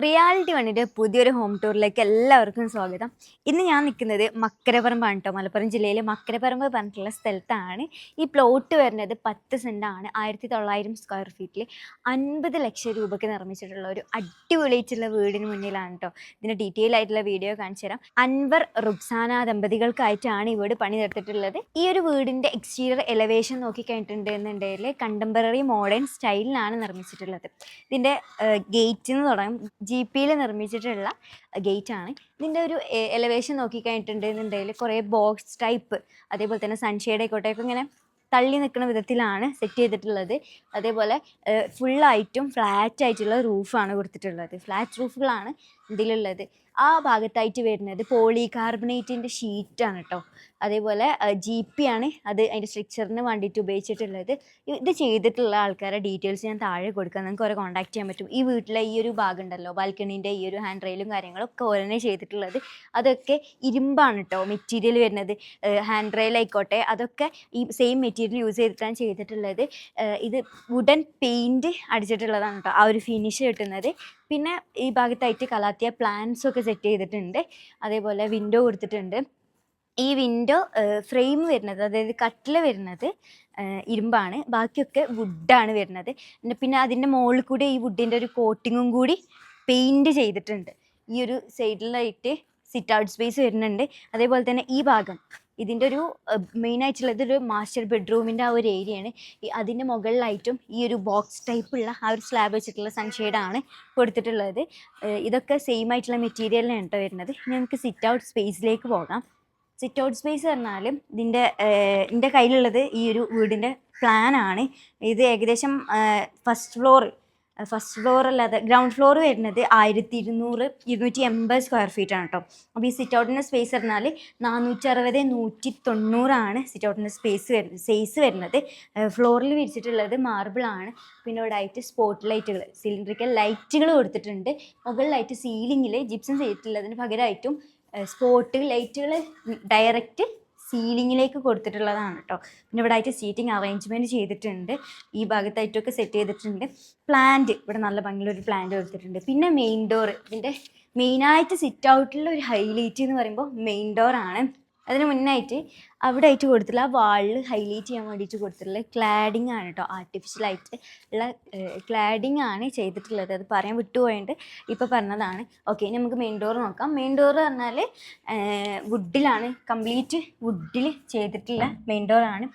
Reality വണ്ണിൻ്റെ പുതിയൊരു home ടൂറിലേക്ക് എല്ലാവർക്കും സ്വാഗതം. ഇന്ന് ഞാൻ നിൽക്കുന്നത് മക്കരപ്പറമ്പാണ് കേട്ടോ. മലപ്പുറം ജില്ലയിലെ മക്കരപ്പറമ്പ് പറഞ്ഞിട്ടുള്ള സ്ഥലത്താണ്. ഈ പ്ലോട്ട് വരുന്നത് 10 സെൻറ്റാണ്. 1900 സ്ക്വയർ ഫീറ്റിൽ 50 ലക്ഷം രൂപയ്ക്ക് നിർമ്മിച്ചിട്ടുള്ള ഒരു അടിപൊളിയായിട്ടുള്ള വീടിന് മുന്നിലാണ് കേട്ടോ. ഇതിൻ്റെ ഡീറ്റെയിൽ ആയിട്ടുള്ള വീഡിയോ കാണിച്ചു തരാം. അൻവർ റുക്സാന ദമ്പതികൾക്കായിട്ടാണ് ഈ വീട് പണി തീർത്തിട്ടുള്ളത്. ഈ ഒരു വീടിൻ്റെ എക്സ്റ്റീരിയർ എലവേഷൻ നോക്കിക്കഴിഞ്ഞിട്ടുണ്ടെന്നുണ്ടെങ്കിൽ കണ്ടംപററി മോഡേൺ സ്റ്റൈലിലാണ് നിർമ്മിച്ചിട്ടുള്ളത്. ഇതിൻ്റെ ഗേറ്റിൽ നിന്ന് തുടങ്ങും. GP-യിൽ നിർമ്മിച്ചിട്ടുള്ള ഗേറ്റാണ്. ഇതിൻ്റെ ഒരു എലവേഷൻ നോക്കിക്കഴിഞ്ഞിട്ടുണ്ടെന്നുണ്ടെങ്കിൽ കുറേ ബോക്സ് ടൈപ്പ്, അതേപോലെ തന്നെ സൺഷെയ്ഡ് ആയിക്കോട്ടെയൊക്കെ ഇങ്ങനെ തള്ളി നിൽക്കുന്ന വിധത്തിലാണ് സെറ്റ് ചെയ്തിട്ടുള്ളത്. അതേപോലെ ഫുള്ളായിട്ടും ഫ്ലാറ്റ് ആയിട്ടുള്ള റൂഫാണ് കൊടുത്തിട്ടുള്ളത്. ഫ്ലാറ്റ് റൂഫുകളാണ് ഇതിലുള്ളത്. ആ ഭാഗത്തായിട്ട് വരുന്നത് പോളികാർബണേറ്റിൻ്റെ ഷീറ്റാണ് കേട്ടോ. അതേപോലെ GP ആണ് അത് അതിൻ്റെ സ്ട്രക്ചറിന് വേണ്ടിയിട്ട് ഉപയോഗിച്ചിട്ടുള്ളത്. ഇത് ചെയ്തിട്ടുള്ള ആൾക്കാരുടെ ഡീറ്റെയിൽസ് ഞാൻ താഴെ കൊടുക്കാം, നിങ്ങൾക്ക് അവരെ കോൺടാക്ട് ചെയ്യാൻ പറ്റും. ഈ വീട്ടിലെ ഈ ഒരു ഭാഗം ഉണ്ടല്ലോ, ബാൽക്കണീൻ്റെ ഈ ഒരു ഹാൻഡ് റെയിലും കാര്യങ്ങളൊക്കെ ഓരോന്നെ ചെയ്തിട്ടുള്ളത്. അതൊക്കെ ഇരുമ്പാണ് കേട്ടോ മെറ്റീരിയൽ വരുന്നത്. ഹാൻഡ് റെയിൽ ആയിക്കോട്ടെ അതൊക്കെ ഈ സെയിം മെറ്റീരിയൽ യൂസ് ചെയ്തിട്ടാണ് ചെയ്തിട്ടുള്ളത്. ഇത് വുഡൻ പെയിൻറ്റ് അടിച്ചിട്ടുള്ളതാണ് കേട്ടോ ആ ഒരു ഫിനിഷ് കിട്ടുന്നത്. പിന്നെ ഈ ഭാഗത്തായിട്ട് കലാത്തിയ പ്ലാന്റ്സ് ഒക്കെ സെറ്റ് ചെയ്തിട്ടുണ്ട്. അതേപോലെ വിൻഡോ കൊടുത്തിട്ടുണ്ട്. ഈ വിൻഡോ ഫ്രെയിം വരുന്നത്, അതായത് കട്ടിൽ വരുന്നത് ഇരുമ്പാണ്, ബാക്കിയൊക്കെ വുഡാണ് വരുന്നത്. പിന്നെ അതിൻ്റെ മുകളിൽ കൂടി ഈ വുഡിൻ്റെ ഒരു കോട്ടിങ്ങും കൂടി പെയിൻറ്റ് ചെയ്തിട്ടുണ്ട്. ഈ ഒരു സൈഡിലായിട്ട് സിറ്റ് ഔട്ട് സ്പേസ് വരുന്നുണ്ട്. അതേപോലെ തന്നെ ഈ ഭാഗം ഇതിൻ്റെ ഒരു മെയിനായിട്ടുള്ളത് ഒരു മാസ്റ്റർ ബെഡ്റൂമിൻ്റെ ആ ഒരു ഏരിയയാണ്. അതിൻ്റെ മുകളിലായിട്ടും ഈ ഒരു ബോക്സ് ടൈപ്പുള്ള ആ ഒരു സ്ലാബ് വെച്ചിട്ടുള്ള സൺഷെയ്ഡാണ് കൊടുത്തിട്ടുള്ളത്. ഇതൊക്കെ സെയിം ആയിട്ടുള്ള മെറ്റീരിയലിനാണ് കേട്ടോ വരുന്നത്. ഇനി നമുക്ക് സിറ്റ് ഔട്ട് സ്പേസിലേക്ക് പോകാം. സിറ്റ് ഔട്ട് സ്പേസ് പറഞ്ഞാലും എൻ്റെ കയ്യിലുള്ളത് ഈ ഒരു വീടിൻ്റെ പ്ലാനാണ്. ഇത് ഏകദേശം ഫസ്റ്റ് ഫ്ലോർ അല്ലാതെ ഗ്രൗണ്ട് ഫ്ലോർ വരുന്നത് 1200-280 സ്ക്വയർ ഫീറ്റാണ് കേട്ടോ. അപ്പോൾ ഈ സിറ്റ് ഔട്ടിൻ്റെ സ്പേസ് പറഞ്ഞാൽ 460-190 സിറ്റ് ഔട്ടിൻ്റെ സൈസ് വരുന്നത്. ഫ്ലോറിൽ വിരിച്ചിട്ടുള്ളത് മാർബിളാണ്. പിന്നെ ഇവിടെ ആയിട്ട് സ്പോട്ട് ലൈറ്റുകൾ, സിലിണ്ടറിക്കൽ ലൈറ്റുകൾ കൊടുത്തിട്ടുണ്ട്. മുകളിലായിട്ട് സീലിങ്ങിൽ ജിപ്സം ചെയ്തിട്ടുള്ളതിന് പകരമായിട്ടും സ്പോട്ട് ലൈറ്റുകൾ ഡയറക്റ്റ് സീലിങ്ങിലേക്ക് കൊടുത്തിട്ടുള്ളതാണ് കേട്ടോ. പിന്നെ ഇവിടെ ആയിട്ട് സീറ്റിംഗ് അറേഞ്ച്മെൻറ്റ് ചെയ്തിട്ടുണ്ട്. ഈ ഭാഗത്തായിട്ടൊക്കെ സെറ്റ് ചെയ്തിട്ടുണ്ട്. പ്ലാന്റ് ഇവിടെ നല്ല ഭംഗിയുള്ളൊരു പ്ലാന്റ് കൊടുത്തിട്ടുണ്ട്. പിന്നെ മെയിൻ ഡോർ, ഇതിൻ്റെ മെയിനായിട്ട് സിറ്റ് ഔട്ടിലുള്ള ഒരു ഹൈലൈറ്റ് എന്ന് പറയുമ്പോൾ മെയിൻ ഡോറാണ്. അതിന് മുന്നായിട്ട് അവിടെ ആയിട്ട് കൊടുത്തിട്ടുള്ള ആ വാളിൽ ഹൈലൈറ്റ് ചെയ്യാൻ വേണ്ടിയിട്ട് കൊടുത്തിട്ടുള്ള ക്ലാഡിങ് ആണ് കേട്ടോ. ആർട്ടിഫിഷ്യലായിട്ട് ഉള്ള ക്ലാഡിങ് ആണ് ചെയ്തിട്ടുള്ളത്. അത് പറയാൻ വിട്ടുപോയിട്ട് ഇപ്പോൾ പറഞ്ഞതാണ്. ഓക്കെ, നമുക്ക് മെയിൻ ഡോർ നോക്കാം. മെയിൻ ഡോർ പറഞ്ഞാൽ വുഡിലാണ്, കംപ്ലീറ്റ് വുഡിൽ ചെയ്തിട്ടുള്ള മെയിൻ ഡോറാണ്.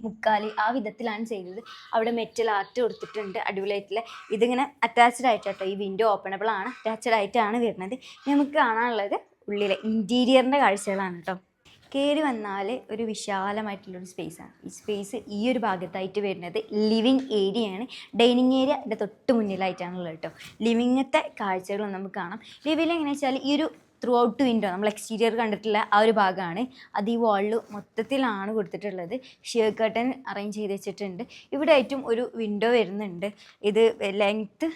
മുക്കാലി ആ വിധത്തിലാണ് ചെയ്തത്. അവിടെ മെറ്റൽ ആർട്ട് കൊടുത്തിട്ടുണ്ട് അടിപൊളിയായിട്ടുള്ള. ഇതിങ്ങനെ അറ്റാച്ച്ഡ് ആയിട്ട് കേട്ടോ, ഈ വിൻഡോ ഓപ്പണബിൾ ആണ്, അറ്റാച്ച്ഡ് ആയിട്ടാണ് വരുന്നത്. നമുക്ക് കാണാനുള്ളത് ഉള്ളിലെ ഇൻറ്റീരിയറിൻ്റെ കാഴ്ചകളാണ് കേട്ടോ. കയറി വന്നാൽ ഒരു വിശാലമായിട്ടുള്ളൊരു സ്പേസാണ്. ഈ സ്പേസ് ഈ ഒരു ഭാഗത്തായിട്ട് വരുന്നത് ലിവിങ് ഏരിയയാണ്. ഡൈനിങ് ഏരിയ എൻ്റെ തൊട്ട് മുന്നിലായിട്ടാണുള്ളത് കേട്ടോ. ലിവിങ്ങത്തെ കാഴ്ചകൾ നമുക്ക് കാണാം. ലിവിൽ എങ്ങനെയാണെന്ന് വെച്ചാൽ ഈ ഒരു ത്രൂ ഔട്ട് വിൻഡോ നമ്മൾ എക്സ്റ്റീരിയർ കണ്ടിട്ടുള്ള ആ ഒരു ഭാഗമാണ്. അത് ഈ വാളിൽ മൊത്തത്തിലാണ് കൊടുത്തിട്ടുള്ളത്. ഷിയർ കർട്ടൻ അറേഞ്ച് ചെയ്ത് വെച്ചിട്ടുണ്ട്. ഇവിടെ ആയിട്ടും ഒരു വിൻഡോ വരുന്നുണ്ട്. ഇത് ലെങ്ത്ത്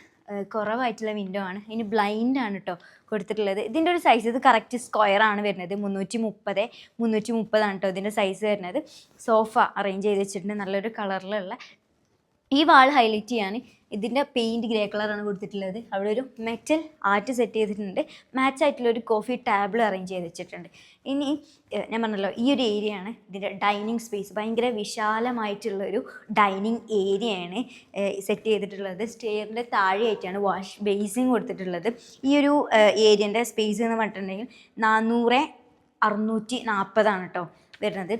കുറവായിട്ടുള്ള വിൻഡോ ആണ്. ഇനി ബ്ലൈൻഡ് ആണ് കേട്ടോ കൊടുത്തിട്ടുള്ളത്. ഇതിൻ്റെ ഒരു സൈസ്, ഇത് കറക്റ്റ് സ്ക്വയർ ആണ് വരുന്നത്. 330 ആണ് കേട്ടോ ഇതിൻ്റെ സൈസ് വരുന്നത്. സോഫ അറേഞ്ച് ചെയ്ത് വെച്ചിട്ടുണ്ട് നല്ലൊരു കളറിലുള്ള. ഈ വാൾ ഹൈലൈറ്റ് ചെയ്യാൻ ഇതിൻ്റെ പെയിൻറ്റ് ഗ്രേ കളറാണ് കൊടുത്തിട്ടുള്ളത്. അവിടെ ഒരു മെറ്റൽ ആർട്ട് സെറ്റ് ചെയ്തിട്ടുണ്ട്. മാച്ച് ആയിട്ടുള്ള ഒരു കോഫി ടേബിൾ അറേഞ്ച് ചെയ്ത് വെച്ചിട്ടുണ്ട്. ഇനി ഞാൻ പറഞ്ഞല്ലോ ഈ ഒരു ഏരിയയാണ് ഇതിൻ്റെ ഡൈനിങ് സ്പേസ്. ഭയങ്കര വിശാലമായിട്ടുള്ളൊരു ഡൈനിങ് ഏരിയയാണ് സെറ്റ് ചെയ്തിട്ടുള്ളത്. സ്റ്റെയറിൻ്റെ താഴെയായിട്ടാണ് വാഷ് ബേസിൻ കൊടുത്തിട്ടുള്ളത്. ഈ ഒരു ഏരിയൻ്റെ സ്പേസ് എന്ന് പറഞ്ഞിട്ടുണ്ടെങ്കിൽ 400-640 കേട്ടോ വരുന്നത്.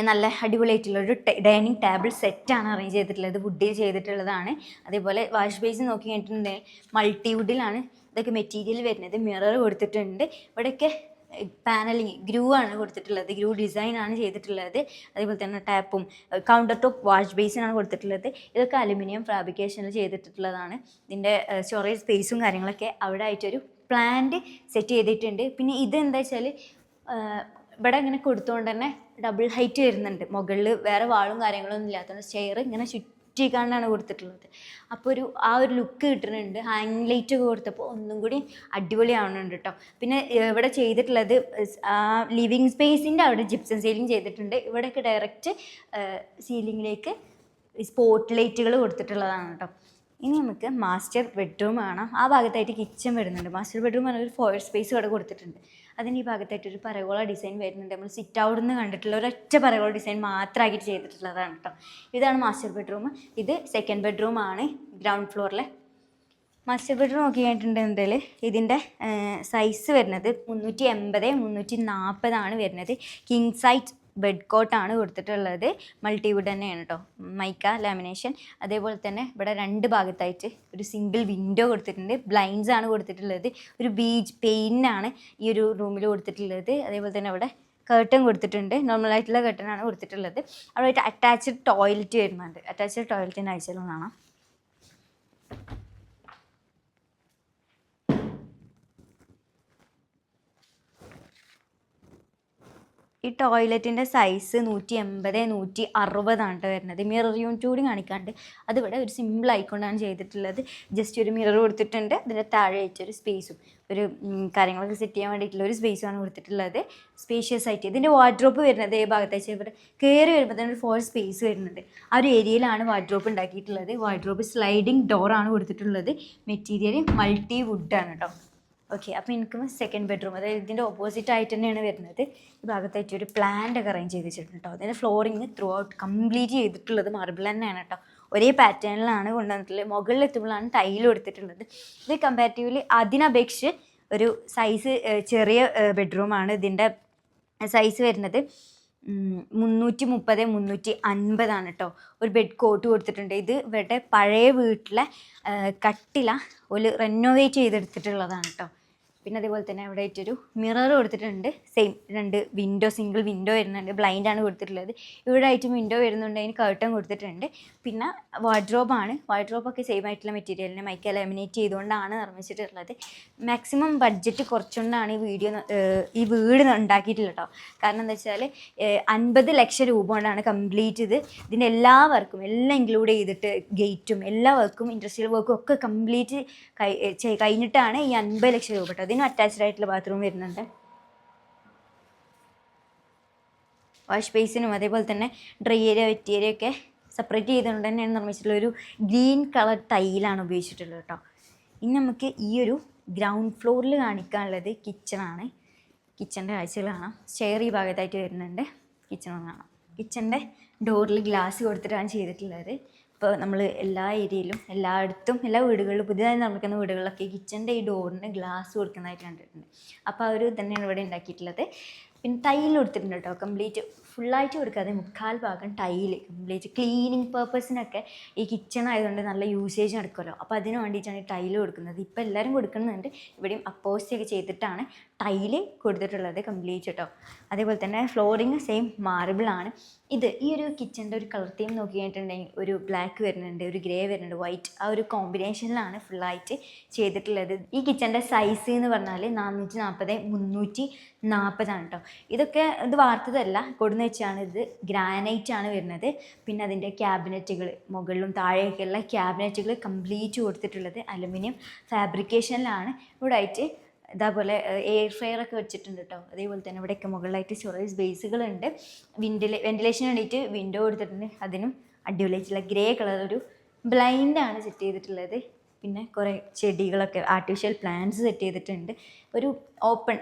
നല്ല അടിപൊളിയായിട്ടുള്ളൊരു ഡൈനിങ് ടേബിൾ സെറ്റാണ് അറേഞ്ച് ചെയ്തിട്ടുള്ളത്. വുഡിൽ ചെയ്തിട്ടുള്ളതാണ്. അതേപോലെ വാഷ് ബേസിൻ നോക്കി കഴിഞ്ഞിട്ടുണ്ടെങ്കിൽ മൾട്ടി വുഡിലാണ് ഇതൊക്കെ മെറ്റീരിയൽ വരുന്നത്. മിറർ കൊടുത്തിട്ടുണ്ട്. ഇവിടെയൊക്കെ പാനലിങ് ഗ്രൂ ആണ് കൊടുത്തിട്ടുള്ളത്. ഗ്രൂ ഡിസൈനാണ് ചെയ്തിട്ടുള്ളത്. അതേപോലെ തന്നെ ടാപ്പും കൗണ്ടർ ടോപ്പ് വാഷ് ബേസിനാണ് കൊടുത്തിട്ടുള്ളത്. ഇതൊക്കെ അലുമിനിയം ഫാബ്രിക്കേഷനിൽ ചെയ്തിട്ടുള്ളതാണ്. ഇതിൻ്റെ സ്റ്റോറേജ് സ്പേസും കാര്യങ്ങളൊക്കെ അവിടെ ആയിട്ടൊരു പ്ലാന്റ് സെറ്റ് ചെയ്തിട്ടുണ്ട്. പിന്നെ ഇത് എന്താ വെച്ചാൽ ഇവിടെ ഇങ്ങനെ കൊടുത്തുകൊണ്ട് തന്നെ ഡബിൾ ഹൈറ്റ് വരുന്നുണ്ട്. മുകളിൽ വേറെ വാളും കാര്യങ്ങളൊന്നും ഇല്ലാത്തതുകൊണ്ട് സ്റ്റെയർ ഇങ്ങനെ ചുറ്റിക്കാണ്ടാണ് കൊടുത്തിട്ടുള്ളത്. അപ്പോൾ ആ ഒരു ലുക്ക് കിട്ടുന്നുണ്ട്. ഹാങ് ലൈറ്റ് ഒക്കെ കൊടുത്തപ്പോൾ ഒന്നും കൂടി അടിപൊളിയാവുന്നുണ്ട് കേട്ടോ. പിന്നെ ഇവിടെ ചെയ്തിട്ടുള്ളത് ലിവിങ് സ്പേസിൻ്റെ അവിടെ ജിപ്സം സീലിംഗ് ചെയ്തിട്ടുണ്ട്. ഇവിടെയൊക്കെ ഡയറക്റ്റ് സീലിങ്ങിലേക്ക് സ്പോട്ട് ലൈറ്റുകൾ കൊടുത്തിട്ടുള്ളതാണ് കേട്ടോ. ഇനി നമുക്ക് മാസ്റ്റർ ബെഡ്റൂം കാണാം. ആ ഭാഗത്തായിട്ട് കിച്ചൺ വരുന്നുണ്ട്. മാസ്റ്റർ ബെഡ്റൂം പറഞ്ഞാൽ ഒരു ഫോയർ സ്പേസ് ഇവിടെ കൊടുത്തിട്ടുണ്ട്. അതിന് ഈ ഭാഗത്തായിട്ട് ഒരു പരകോള ഡിസൈൻ വരുന്നുണ്ട്. നമ്മൾ സിറ്റ് ഔട്ട് നിന്ന് കണ്ടിട്ടുള്ള ഒരൊറ്റ പരകോള ഡിസൈൻ മാത്രമാക്കിയിട്ട് ചെയ്തിട്ടുള്ളതാണ് കേട്ടോ. ഇതാണ് മാസ്റ്റർ ബെഡ്റൂം. ഇത് സെക്കൻഡ് ബെഡ്റൂം ആണ് ഗ്രൗണ്ട് ഫ്ലോറിലെ. മാസ്റ്റർ ബെഡ്റൂം നോക്കി കഴിഞ്ഞിട്ടുണ്ടെങ്കിൽ ഇതിൻ്റെ സൈസ് വരുന്നത് 380-340 വരുന്നത്. കിങ് സൈസ് ബെഡ് കോട്ടാണ് കൊടുത്തിട്ടുള്ളത്. മൾട്ടിവുഡ് തന്നെയാണ് കേട്ടോ, മൈക്ക ലാമിനേഷൻ. അതേപോലെ തന്നെ ഇവിടെ 2 ഭാഗത്തായിട്ട് ഒരു സിംഗിൾ വിൻഡോ കൊടുത്തിട്ടുണ്ട്. ബ്ലൈൻഡ്സ് ആണ് കൊടുത്തിട്ടുള്ളത്. ഒരു ബീച്ച് പെയിൻ്റാണ് ഈ ഒരു റൂമിൽ കൊടുത്തിട്ടുള്ളത്. അതേപോലെ തന്നെ അവിടെ കർട്ടൻ കൊടുത്തിട്ടുണ്ട്. നോർമലായിട്ടുള്ള കർട്ടനാണ് കൊടുത്തിട്ടുള്ളത്. അവിടെ അറ്റാച്ച്ഡ് ടോയ്ലറ്റ് വരുന്നുണ്ട്. അറ്റാച്ച്ഡ് ടോയ്ലറ്റിൻ്റെ ആഴ്ചയിലൊന്നാണ്. ഈ ടോയ്ലറ്റിൻ്റെ സൈസ് 180-160 വരുന്നത്. മിറർ യൂണിറ്റ് കൂടി കാണിക്കാണ്ട് അതിവിടെ ഒരു സിമ്പിൾ ആയിക്കൊണ്ടാണ് ചെയ്തിട്ടുള്ളത്. ജസ്റ്റ് ഒരു മിറർ കൊടുത്തിട്ടുണ്ട്. അതിൻ്റെ താഴെ വെച്ചൊരു സ്പേസും ഒരു കാര്യങ്ങളൊക്കെ സെറ്റ് ചെയ്യാൻ വേണ്ടിയിട്ടുള്ള ഒരു സ്പേസുമാണ് കൊടുത്തിട്ടുള്ളത്. സ്പേഷ്യസ് ആയിട്ട് ഇതിൻ്റെ വാർഡ്രോപ്പ് വരുന്നത് ഈ ഭാഗത്തേക്ക് ഇവിടെ കയറി വരുമ്പോൾ തന്നെ ഒരു 4 സ്പേസ് വരുന്നുണ്ട്. ആ ഒരു ഏരിയയിലാണ് വാർഡ്രോപ്പ് ഉണ്ടാക്കിയിട്ടുള്ളത്. വാർഡ്രോപ്പ് സ്ലൈഡിങ് ഡോറാണ് കൊടുത്തിട്ടുള്ളത്. മെറ്റീരിയൽ മൾട്ടി വുഡാണ് കേട്ടോ. ഓക്കെ, അപ്പോൾ എനിക്ക് സെക്കൻഡ് ബെഡ്റൂം, അതായത് ഇതിൻ്റെ ഓപ്പോസിറ്റ് ആയിട്ട് തന്നെയാണ് വരുന്നത്. ഈ ഭാഗത്തായിട്ട് ഒരു പ്ലാന്റ് ഒക്കെ അറേഞ്ച് ചെയ്ത് വെച്ചിട്ടുണ്ട് കേട്ടോ. അതിൻ്റെ ഫ്ലോറിങ് ത്രൂ ഔട്ട് കംപ്ലീറ്റ് ചെയ്തിട്ടുള്ളത് മാർബിൾ തന്നെയാണ് കേട്ടോ. ഒരേ പാറ്റേണിലാണ് കൊണ്ടുവന്നിട്ടുള്ളത്. മുകളിലെത്തുമ്പോഴാണ് ടൈൽ കൊടുത്തിട്ടുള്ളത്. ഇത് കമ്പാരിറ്റീവ്ലി അതിനപേക്ഷിച്ച് ഒരു സൈസ് ചെറിയ ബെഡ്റൂമാണ്. ഇതിൻ്റെ സൈസ് വരുന്നത് 330-350 കേട്ടോ. ഒരു ബെഡ് കോട്ട് കൊടുത്തിട്ടുണ്ട്. ഇത് ഇവരുടെ പഴയ വീട്ടിലെ കട്ടില ഒരു റെനോവേറ്റ് ചെയ്തെടുത്തിട്ടുള്ളതാണ് കേട്ടോ. പിന്നെ അതേപോലെ തന്നെ അവിടെ ആയിട്ടൊരു മിറർ കൊടുത്തിട്ടുണ്ട്. സെയിം 2 വിൻഡോ, സിംഗിൾ വിൻഡോ വരുന്നുണ്ട്. ബ്ലൈൻഡാണ് കൊടുത്തിട്ടുള്ളത്. ഇവിടെ ആയിട്ട് വിൻഡോ വരുന്നുണ്ട്. അതിന് കർട്ടൻ കൊടുത്തിട്ടുണ്ട്. പിന്നെ വാർഡ്രോബാണ്. വാർഡ്രോബൊക്കെ സെയിം ആയിട്ടുള്ള മെറ്റീരിയലിനെ മൈക്ക ലാമിനേറ്റ് ചെയ്തുകൊണ്ടാണ് നിർമ്മിച്ചിട്ടുള്ളത്. മാക്സിമം ബഡ്ജറ്റ് കുറച്ചുകൊണ്ടാണ് ഈ വീട് ഉണ്ടാക്കിയിട്ടുള്ളത് കേട്ടോ. കാരണം എന്താ വെച്ചാൽ 50 ലക്ഷം രൂപ കൊണ്ടാണ് കംപ്ലീറ്റ് ഇതിൻ്റെ എല്ലാ വർക്കും എല്ലാം ഇൻക്ലൂഡ് ചെയ്തിട്ട് ഗേറ്റും എല്ലാ വർക്കും ഇൻഡസ്ട്രിയൽ വർക്കും ഒക്കെ കംപ്ലീറ്റ് കഴിഞ്ഞിട്ടാണ് ഈ 50 ലക്ഷം രൂപ കേട്ടോ. അതിനും അറ്റാച്ച്ഡ് ആയിട്ടുള്ള ബാത്റൂം വരുന്നുണ്ട്. വാഷ് ബേസിനും അതേപോലെ തന്നെ ഡ്രൈ ഏരിയ വെറ്റ് ഏരിയ ഒക്കെ സെപ്പറേറ്റ് ചെയ്തുകൊണ്ട് തന്നെയാണ് നിർമ്മിച്ചിട്ടുള്ള ഒരു ഗ്രീൻ കളർ ടൈലാണ് ഉപയോഗിച്ചിട്ടുള്ളത് കേട്ടോ. ഇനി നമുക്ക് ഈ ഒരു ഗ്രൗണ്ട് ഫ്ലോറിൽ കാണിക്കാനുള്ളത് കിച്ചണാണ്. കിച്ചൻ്റെ കാഴ്ചകൾ കാണാം. സ്റ്റെയർ ഈ ഭാഗത്തായിട്ട് വരുന്നുണ്ട്. കിച്ചൺ കാണാം. കിച്ചൻ്റെ ഡോറിൽ ഗ്ലാസ് കൊടുത്തിട്ടാണ് ചെയ്തിട്ടുള്ളത്. ഇപ്പോൾ നമ്മൾ എല്ലാ ഏരിയയിലും എല്ലായിടത്തും എല്ലാ വീടുകളിലും പുതിയതായി നിർമ്മിക്കുന്ന വീടുകളിലൊക്കെ കിച്ചൻ്റെ ഈ ഡോറിന് ഗ്ലാസ് കൊടുക്കുന്നതായിട്ട് കണ്ടിട്ടുണ്ട്. അപ്പോൾ അവർ തന്നെയാണ് ഇവിടെ ഉണ്ടാക്കിയിട്ടുള്ളത്. പിന്നെ ടൈൽ കൊടുത്തിട്ടുണ്ട് കേട്ടോ. കംപ്ലീറ്റ് ഫുള്ളായിട്ട് കൊടുക്കാതെ 1/4 ഭാഗം ടൈല് കംപ്ലീറ്റ് ക്ലീനിങ് പർപ്പസിനൊക്കെ ഈ കിച്ചൺ ആയതുകൊണ്ട് നല്ല യൂസേജ് നടക്കുമല്ലോ. അപ്പോൾ അതിന് വേണ്ടിയിട്ടാണ് ഈ ടൈല് കൊടുക്കുന്നത്. ഇപ്പോൾ എല്ലാവരും കൊടുക്കുന്നുണ്ട്. ഇവിടെയും അപ്പോസ്റ്റൊക്കെ ചെയ്തിട്ടാണ് ടൈല് കൊടുത്തിട്ടുള്ളത് കംപ്ലീറ്റ് കേട്ടോ. അതേപോലെ തന്നെ ഫ്ലോറിങ് സെയിം മാർബിളാണ്. ഈ ഒരു കിച്ചൻ്റെ ഒരു കളർ തീം നോക്കി കഴിഞ്ഞിട്ടുണ്ടെങ്കിൽ ഒരു ബ്ലാക്ക് വരുന്നുണ്ട്, ഒരു ഗ്രേ വരുന്നുണ്ട്, വൈറ്റ്. ആ ഒരു കോമ്പിനേഷനിലാണ് ഫുള്ളായിട്ട് ചെയ്തിട്ടുള്ളത്. ഈ കിച്ചൻ്റെ സൈസ് എന്ന് പറഞ്ഞാൽ 440-340 കേട്ടോ. ഇത് വാർത്തതല്ല, കൊടുന്ന് വെച്ചാണ്. ഇത് ഗ്രാനൈറ്റ് ആണ് വരുന്നത്. പിന്നെ അതിൻ്റെ ക്യാബിനറ്റുകൾ മുകളിലും താഴെയൊക്കെയുള്ള ക്യാബിനറ്റുകൾ കംപ്ലീറ്റ് കൊടുത്തിട്ടുള്ളത് അലുമിനിയം ഫാബ്രിക്കേഷനിലാണ്. ഇവിടെ ആയിട്ട് ഇതേപോലെ എയർ ഫ്രയർ ഒക്കെ വെച്ചിട്ടുണ്ട് കേട്ടോ. അതേപോലെ തന്നെ ഇവിടെയൊക്കെ മുകളിലായിട്ട് സ്റ്റോറേജ് സ്പേസുകളുണ്ട്. വെന്റിലേഷൻ വേണ്ടിയിട്ട് വിൻഡോ കൊടുത്തിട്ടുണ്ട്. അതിനും അടിപൊളിയായിട്ടുള്ള ഗ്രേ കളർ ഒരു ബ്ലൈൻഡാണ് സെറ്റ് ചെയ്തിട്ടുള്ളത്. പിന്നെ കുറേ ചെടികളൊക്കെ ആർട്ടിഫിഷ്യൽ പ്ലാന്റ്സ് സെറ്റ് ചെയ്തിട്ടുണ്ട്. ഒരു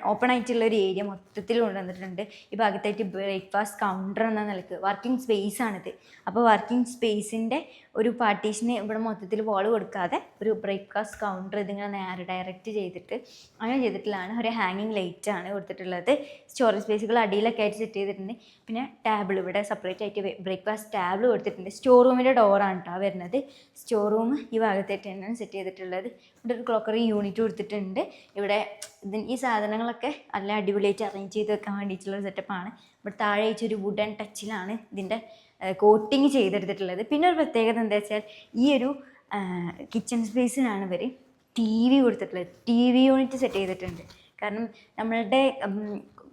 ഓപ്പൺ ആയിട്ടുള്ള ഒരു ഏരിയ മൊത്തത്തിൽ കൊണ്ടുവന്നിട്ടുണ്ട്. ഈ ഭാഗത്തായിട്ട് ബ്രേക്ക്ഫാസ്റ്റ് കൗണ്ടർ എന്ന നിലക്ക് വർക്കിംഗ് സ്പേസ് ആണിത്. അപ്പോൾ വർക്കിംഗ് സ്പേസിൻ്റെ ഒരു പാർട്ടീഷന് ഇവിടെ മൊത്തത്തിൽ വാൾ കൊടുക്കാതെ ഒരു ബ്രേക്ക്ഫാസ്റ്റ് കൗണ്ടർ ഇതിങ്ങനെ നേരെ ഡയറക്റ്റ് ചെയ്തിട്ട് അങ്ങനെ ചെയ്തിട്ടുള്ളതാണ്. ഒരു ഹാങ്ങിങ് ലൈറ്റാണ് കൊടുത്തിട്ടുള്ളത്. സ്റ്റോറേജ് സ്പേസുകൾ അടിയിലൊക്കെ ആയിട്ട് സെറ്റ് ചെയ്തിട്ടുണ്ട്. പിന്നെ ടേബിൾ ഇവിടെ സെപ്പറേറ്റ് ആയിട്ട് ബ്രേക്ക്ഫാസ്റ്റ് ടേബിൾ കൊടുത്തിട്ടുണ്ട്. സ്റ്റോർ റൂമിൻ്റെ ഡോറാണ് കേട്ടോ വരുന്നത്. സ്റ്റോർ റൂം ഈ ഭാഗത്തായിട്ട് തന്നെയാണ് സെറ്റ് ചെയ്തിട്ടുള്ളത്. ഇവിടെ ഒരു ക്രോക്കറി യൂണിറ്റ് കൊടുത്തിട്ടുണ്ട്. ഇവിടെ ഈ സാധനങ്ങളൊക്കെ നല്ല അടിപൊളിയായിട്ട് അറേഞ്ച് ചെയ്ത് വെക്കാൻ വേണ്ടിയിട്ടുള്ള സെറ്റപ്പാണ്. ഇവിടെ താഴെ വെച്ചൊരു വുഡൻ ടച്ചിലാണ് ഇതിൻ്റെ കോട്ടിങ് ചെയ്തെടുത്തിട്ടുള്ളത്. പിന്നെ ഒരു പ്രത്യേകത എന്താ വെച്ചാൽ ഈ ഒരു കിച്ചൺ സ്പേസിനാണ് ഇവർ TV കൊടുത്തിട്ടുള്ളത്. TV യൂണിറ്റ് സെറ്റ് ചെയ്തിട്ടുണ്ട്. കാരണം നമ്മളുടെ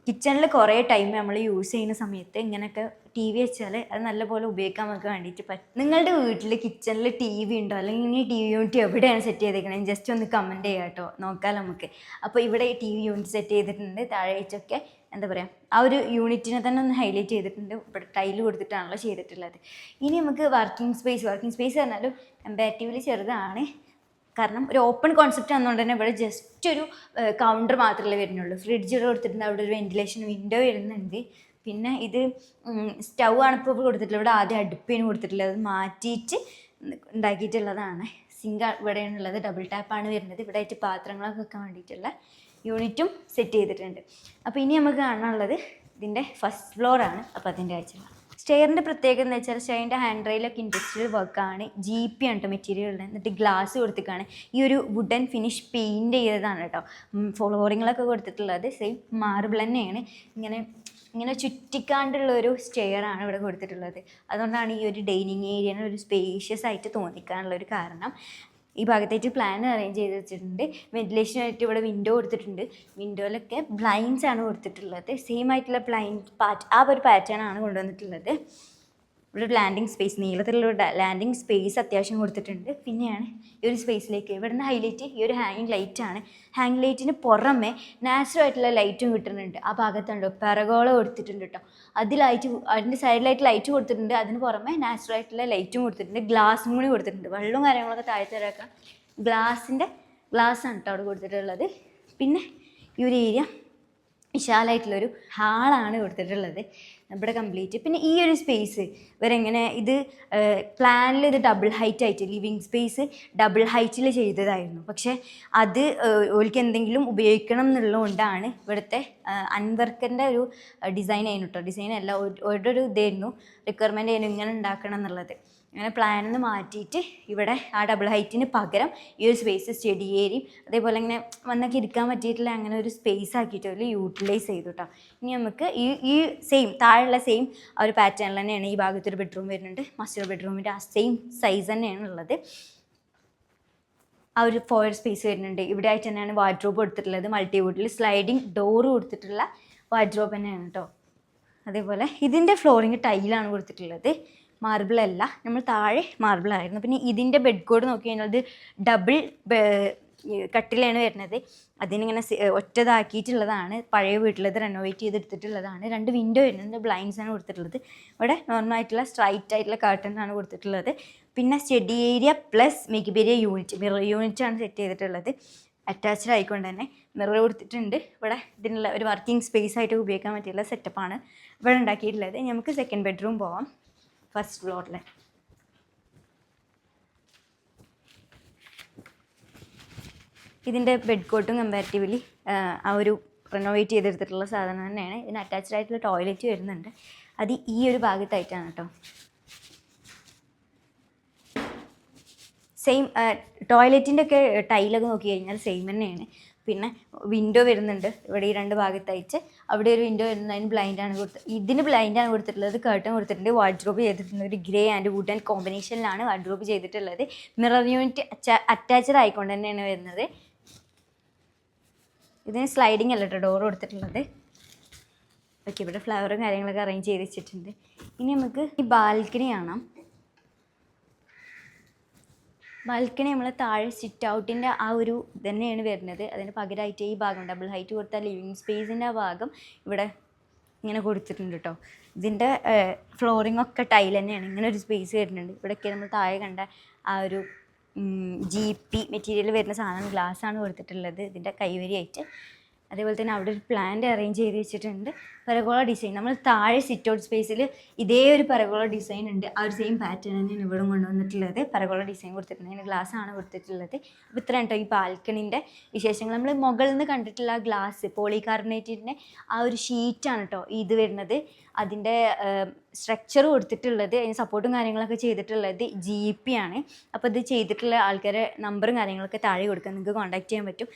കിച്ചണിൽ കുറേ ടൈം നമ്മൾ യൂസ് ചെയ്യുന്ന സമയത്ത് ഇങ്ങനെയൊക്കെ TV വെച്ചാൽ അത് നല്ലപോലെ ഉപയോഗിക്കാൻ നമുക്ക് വേണ്ടിയിട്ട് പറ്റും. നിങ്ങളുടെ വീട്ടിൽ കിച്ചണിൽ TV ഉണ്ടോ, അല്ലെങ്കിൽ ഈ TV യൂണിറ്റ് എവിടെയാണ് സെറ്റ് ചെയ്തേക്കണത് ജസ്റ്റ് ഒന്ന് കമൻറ്റ് ചെയ്യാം കേട്ടോ, നോക്കാം നമുക്ക്. അപ്പോൾ ഇവിടെ TV യൂണിറ്റ് സെറ്റ് ചെയ്തിട്ടുണ്ട്. താഴെ വെച്ചൊക്കെ എന്താ പറയുക, ആ ഒരു യൂണിറ്റിനെ തന്നെ ഒന്ന് ഹൈലൈറ്റ് ചെയ്തിട്ടുണ്ട്. ഇവിടെ ടൈല് കൊടുത്തിട്ടാണല്ലോ ചെയ്തിട്ടുള്ളത്. ഇനി നമുക്ക് വർക്കിംഗ് സ്പേസ് പറഞ്ഞാലും കമ്പാരിറ്റീവ്ലി ചെറുതാണ്. കാരണം ഒരു ഓപ്പൺ കോൺസെപ്റ്റ് ആണെന്നുകൊണ്ട് തന്നെ ഇവിടെ ജസ്റ്റ് ഒരു കൗണ്ടർ മാത്രമേ വരുന്നുള്ളൂ. ഫ്രിഡ്ജ് ഇവിടെ കൊടുത്തിട്ടുണ്ട്, അവിടെ ഒരു വെന്റിലേഷൻ വിൻഡോ വരുന്നുണ്ട്. പിന്നെ ഇത് സ്റ്റൗ ആണ് ഇപ്പോൾ കൊടുത്തിട്ടുള്ളത്. ഇവിടെ ആദ്യം അടുപ്പിന് കൊടുത്തിട്ടുള്ളത്, അത് മാറ്റിയിട്ട് ഉണ്ടാക്കിയിട്ടുള്ളതാണ്. സിങ്ക് ഇവിടെയാണുള്ളത്, ഡബിൾ ടാപ്പാണ് വരുന്നത്. ഇവിടെ ആയിട്ട് പാത്രങ്ങളൊക്കെ വെക്കാൻ വേണ്ടിയിട്ടുള്ള യൂണിറ്റും സെറ്റ് ചെയ്തിട്ടുണ്ട്. അപ്പോൾ ഇനി നമുക്ക് കാണാനുള്ളത് ഇതിൻ്റെ ഫസ്റ്റ് ഫ്ലോറാണ്. അപ്പോൾ അതിൻ്റെ ആഴ്ച സ്റ്റെയറിൻ്റെ പ്രത്യേകത എന്ന് വെച്ചാൽ സ്റ്റെയറിൻ്റെ ഹാൻഡ് റെയിലൊക്കെ ഇൻഡസ്ട്രിയൽ വർക്കാണ്. GP ആണ് കേട്ടോ മെറ്റീരിയൽ. എന്നിട്ട് ഗ്ലാസ് കൊടുത്തിട്ടാണ് ഈ ഒരു വുഡൻ ഫിനിഷ് പെയിൻറ്റ് ചെയ്തതാണ് കേട്ടോ. ഫ്ലോറിങ്ങളൊക്കെ കൊടുത്തിട്ടുള്ളത് സെയിം മാർബിൾ തന്നെയാണ്. ഇങ്ങനെ ചുറ്റിക്കാണ്ടുള്ളൊരു സ്റ്റെയറാണ് ഇവിടെ കൊടുത്തിട്ടുള്ളത്. അതുകൊണ്ടാണ് ഈ ഒരു ഡൈനിങ് ഏരിയനെ ഒരു സ്പേഷ്യസ് ആയിട്ട് തോന്നിക്കാനുള്ളൊരു കാരണം. ഈ ഭാഗത്തായിട്ട് പ്ലാൻ അറേഞ്ച് ചെയ്ത് വെച്ചിട്ടുണ്ട്. വെന്റിലേഷനായിട്ട് ഇവിടെ വിൻഡോ കൊടുത്തിട്ടുണ്ട്. വിൻഡോയിലൊക്കെ ബ്ലൈൻഡ്സ് ആണ് കൊടുത്തിട്ടുള്ളത്. സെയിം ആയിട്ടുള്ള ആ ഒരു പാറ്റേൺ ആണ് കൊണ്ടുവന്നിട്ടുള്ളത്. ഇവിടെ ലാൻഡിങ് സ്പേസ്, നീളത്തിലുള്ള ലാൻഡിങ് സ്പേസ് അത്യാവശ്യം കൊടുത്തിട്ടുണ്ട്. പിന്നെയാണ് ഈ ഒരു സ്പേസിലേക്ക് ഇവിടുന്ന് ഹൈലൈറ്റ് ഈ ഒരു ഹാങ്ങിങ് ലൈറ്റാണ്. ഹാങ് ലൈറ്റിന് പുറമെ നാച്ചുറൽ ആയിട്ടുള്ള ലൈറ്റും കിട്ടുന്നുണ്ട്. ആ ഭാഗത്തുണ്ടോ പെറഗോള കൊടുത്തിട്ടുണ്ട് കേട്ടോ. അതിൻ്റെ സൈഡിലായിട്ട് ലൈറ്റ് കൊടുത്തിട്ടുണ്ട്. അതിന് പുറമെ നാച്ചുറൽ ആയിട്ടുള്ള ലൈറ്റും കൊടുത്തിട്ടുണ്ട്. ഗ്ലാസും കൂടി കൊടുത്തിട്ടുണ്ട്. വെള്ളവും കാര്യങ്ങളൊക്കെ താഴ്ത്തിറക്കാം. ഗ്ലാസ്സാണ് കേട്ടോ അവിടെ കൊടുത്തിട്ടുള്ളത്. പിന്നെ ഈ ഒരു ഏരിയ വിശാലമായിട്ടുള്ളൊരു ഹാളാണ് കൊടുത്തിട്ടുള്ളത് ഇവിടെ കംപ്ലീറ്റ്. പിന്നെ ഈ ഒരു സ്പേസ് ഇവരെങ്ങനെ ഇത് പ്ലാനിൽ ഇത് ഡബിൾ ഹൈറ്റ് ആയിട്ട് ലിവിങ് സ്പേസ് ഡബിൾ ഹൈറ്റിൽ ചെയ്തതായിരുന്നു. പക്ഷേ അത് ഓൾക്ക് എന്തെങ്കിലും ഉപയോഗിക്കണം എന്നുള്ളതുകൊണ്ടാണ് ഇവിടുത്തെ അൻവർക്കറിൻ്റെ ഒരു ഡിസൈൻ ആയിരുന്നു കേട്ടോ. ഡിസൈൻ അല്ല, ഒരു ഇതായിരുന്നു, റിക്വയർമെൻ്റ് ആയിരുന്നു ഇങ്ങനെ ഉണ്ടാക്കണം എന്നുള്ളത്. അങ്ങനെ പ്ലാനിൽ നിന്ന് മാറ്റിയിട്ട് ഇവിടെ ആ ഡബിൾ ഹൈറ്റിന് പകരം ഈ ഒരു സ്പേസ് സ്റ്റഡി ഏരിയയും അതേപോലെ ഇങ്ങനെ വന്നൊക്കെ ഇരിക്കാൻ പറ്റിയിട്ടില്ല അങ്ങനെ ഒരു സ്പേസ് ആക്കിയിട്ട് അവർ യൂട്ടിലൈസ് ചെയ്തു കേട്ടോ. ഇനി നമുക്ക് ഈ സെയിം താഴെയുള്ള സെയിം ആ ഒരു പാറ്റേണിൽ തന്നെയാണ് ഈ ഭാഗത്തൊരു ബെഡ്റൂം വരുന്നുണ്ട്. മാസ്റ്റർ ബെഡ്റൂമിൻ്റെ ആ സെയിം സൈസ് തന്നെയാണ് ഉള്ളത്. ആ ഒരു ഫോയർ സ്പേസ് വരുന്നുണ്ട്. ഇവിടെ ആയിട്ട് തന്നെയാണ് വാർഡ്രോബ് കൊടുത്തിട്ടുള്ളത്. മൾട്ടിവുഡിൽ സ്ലൈഡിങ് ഡോറ് കൊടുത്തിട്ടുള്ള വാർഡ്രോബ് തന്നെയാണ് കേട്ടോ. അതേപോലെ ഇതിൻ്റെ ഫ്ലോറിങ് ടൈലാണ് കൊടുത്തിട്ടുള്ളത്, മാർബിൾ അല്ല. നമ്മൾ താഴെ മാർബിളായിരുന്നു. പിന്നെ ഇതിൻ്റെ ബെഡ് കോഡ് നോക്കി കഴിഞ്ഞാൽ അത് ഡബിൾ കട്ടിലാണ് വരുന്നത്. അതിനിങ്ങനെ ഒറ്റതാക്കിയിട്ടുള്ളതാണ്. പഴയ വീട്ടിലത് റെനോവേറ്റ് ചെയ്തെടുത്തിട്ടുള്ളതാണ്. 2 വിൻഡോ വരുന്നുണ്ട്. ബ്ലൈൻഡ്സ് ആണ് കൊടുത്തിട്ടുള്ളത്. ഇവിടെ നോർമലായിട്ടുള്ള സ്ട്രൈറ്റ് ആയിട്ടുള്ള കർട്ടൻ ആണ് കൊടുത്തിട്ടുള്ളത്. പിന്നെ study area plus makeup area unit, mirror unit ആണ് സെറ്റ് ചെയ്തിട്ടുള്ളത്. അറ്റാച്ച്ഡ് ആയിക്കൊണ്ട് തന്നെ മിറർ കൊടുത്തിട്ടുണ്ട്. ഇവിടെ ഇതിനുള്ള ഒരു വർക്കിംഗ് സ്പേസ് ആയിട്ട് ഉപയോഗിക്കാൻ പറ്റിയുള്ള സെറ്റപ്പാണ് ഇവിടെ ഉണ്ടാക്കിയിട്ടുള്ളത്. നമുക്ക് സെക്കൻഡ് ബെഡ്റൂം പോവാം. ഫസ്റ്റ് ഫ്ലോറിൽ ഇതിൻ്റെ ബെഡ് കോട്ടും കമ്പാരിറ്റീവ്ലി ആ ഒരു റിനോവേറ്റ് ചെയ്തെടുത്തിട്ടുള്ള സാധനം തന്നെയാണ്. ഇതിന് അറ്റാച്ച്ഡ് ആയിട്ടുള്ള ടോയ്ലറ്റ് വരുന്നുണ്ട്. അത് ഈ ഒരു ഭാഗത്തായിട്ടാണ് കേട്ടോ. സെയിം ടോയ്ലറ്റിൻ്റെ ഒക്കെ ടൈലൊക്കെ നോക്കി കഴിഞ്ഞാൽ സെയിം തന്നെയാണ്. പിന്നെ വിൻഡോ വരുന്നുണ്ട് ഇവിടെ ഈ 2 ഭാഗത്തായിട്ട്. അവിടെ ഒരു വിൻഡോ വരുന്നത്, അതിന് ബ്ലൈൻഡാണ് ഇതിന് ബ്ലൈൻഡാണ് കൊടുത്തിട്ടുള്ളത്. കർട്ടൻ കൊടുത്തിട്ടുണ്ട്. വാർഡ്രോബ് ചെയ്തിട്ടുണ്ട്. ഒരു ഗ്രേ ആൻഡ് വുഡൻ കോമ്പിനേഷനിലാണ് വാർഡ്രോബ് ചെയ്തിട്ടുള്ളത്. മിറർ യൂണിറ്റ് അറ്റാച്ച്ഡ് ആയിക്കൊണ്ട് തന്നെയാണ് വരുന്നത്. ഇതിന് സ്ലൈഡിങ് അല്ല കേട്ടോ ഡോർ കൊടുത്തിട്ടുള്ളത്. ഓക്കെ, ഇവിടെ ഫ്ലവറും കാര്യങ്ങളൊക്കെ അറേഞ്ച് ചെയ്ത് വെച്ചിട്ടുണ്ട്. ഇനി നമുക്ക് ഈ ബാൽക്കണി കാണാം. ബാൽക്കണി നമ്മൾ താഴെ സിറ്റ് ഔട്ടിൻ്റെ ആ ഒരു തന്നെയാണ് വരുന്നത്. അതിന് പകരമായിട്ട് ഈ ഭാഗം ഡബിൾ ഹൈറ്റ് കൊടുത്ത ലിവിങ് സ്പേസിൻ്റെ ആ ഭാഗം ഇവിടെ ഇങ്ങനെ കൊടുത്തിട്ടുണ്ട് കേട്ടോ. ഇതിൻ്റെ ഫ്ലോറിംഗ് ഒക്കെ ടൈൽ തന്നെയാണ്. ഇങ്ങനെ ഒരു സ്പേസ് വരുന്നുണ്ട്. ഇവിടെയൊക്കെ നമ്മൾ താഴെ കണ്ട ആ ഒരു GP മെറ്റീരിയൽ വരുന്ന സാധനം ഗ്ലാസ്സാണ് കൊടുത്തിട്ടുള്ളത് ഇതിൻ്റെ കൈവരിയായിട്ട്. അതേപോലെ തന്നെ അവിടെ ഒരു പ്ലാന്റ് അറേഞ്ച് ചെയ്ത് വെച്ചിട്ടുണ്ട്. പരഗോള ഡിസൈൻ, നമ്മൾ താഴെ സിറ്റ് ഔട്ട് സ്പേസിൽ ഇതേ ഒരു പരഗോള ഡിസൈൻ ഉണ്ട്. ആ ഒരു സെയിം പാറ്റേൺ തന്നെയാണ് ഇവിടെ കൊണ്ടുവന്നിട്ടുള്ളത്. പരഗോള ഡിസൈൻ കൊടുത്തിട്ടുണ്ട്. അതിന് ഗ്ലാസ് ആണ് കൊടുത്തിട്ടുള്ളത്. അപ്പോൾ ഇത്ര കേട്ടോ ഈ ബാൽക്കണിൻ്റെ വിശേഷങ്ങൾ. നമ്മൾ മുകളിൽ നിന്ന് കണ്ടിട്ടുള്ള ആ ഗ്ലാസ് പോളികാർബണേറ്റിൻ്റെ ആ ഒരു ഷീറ്റാണ് കേട്ടോ ഇത് വരുന്നത്. അതിൻ്റെ സ്ട്രക്ചർ കൊടുത്തിട്ടുള്ളത്, അതിന് സപ്പോർട്ടും കാര്യങ്ങളൊക്കെ ചെയ്തിട്ടുള്ളത് GP ആണ്. അപ്പോൾ ഇത് ചെയ്തിട്ടുള്ള ആൾക്കാരെ നമ്പറും കാര്യങ്ങളൊക്കെ താഴെ കൊടുക്കാം, നിങ്ങൾക്ക് കോൺടാക്ട് ചെയ്യാൻ പറ്റും.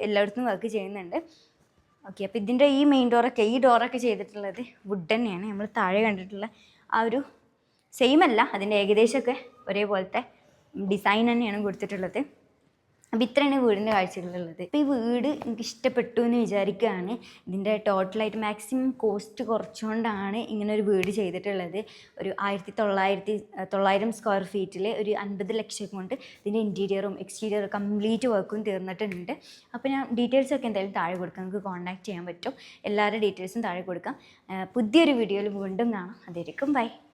എല്ലായിടത്തും വർക്ക് ചെയ്യുന്നുണ്ട്. ഓക്കെ, അപ്പോൾ ഇതിൻ്റെ ഈ മെയിൻ ഡോറൊക്കെ ഈ ഡോറൊക്കെ ചെയ്തിട്ടുള്ളത് വുഡ് തന്നെയാണ്. നമ്മൾ താഴെ കണ്ടിട്ടുള്ള ആ ഒരു സെയിം അല്ല, അതിൻ്റെ ഏകദേശമൊക്കെ ഒരേപോലത്തെ ഡിസൈൻ തന്നെയാണ് കൊടുത്തിട്ടുള്ളത്. അപ്പോൾ ഇത്രയാണ് വീടിൻ്റെ കാഴ്ചകളുള്ളത്. ഇപ്പോൾ ഈ വീട് എനിക്ക് ഇഷ്ടപ്പെട്ടു എന്ന് വിചാരിക്കുകയാണ്. ഇതിൻ്റെ ടോട്ടലായിട്ട് മാക്സിമം കോസ്റ്റ് കുറച്ചുകൊണ്ടാണ് ഇങ്ങനെ ഒരു വീട് ചെയ്തിട്ടുള്ളത്. ഒരു 1900 സ്ക്വയർ ഫീറ്റിൽ ഒരു 50 ലക്ഷം കൊണ്ട് ഇതിൻ്റെ ഇൻറ്റീരിയറും എക്സ്റ്റീരിയറും കംപ്ലീറ്റ് വർക്കും തീർന്നിട്ടുണ്ട്. അപ്പോൾ ഞാൻ ഡീറ്റെയിൽസൊക്കെ എന്തായാലും താഴെ കൊടുക്കാം, നിങ്ങൾക്ക് കോൺടാക്ട് ചെയ്യാൻ പറ്റും. എല്ലാവരുടെ ഡീറ്റെയിൽസും താഴെ കൊടുക്കാം. പുതിയൊരു വീഡിയോയിൽ വീണ്ടും കാണാം. അതായിരിക്കും ബൈ.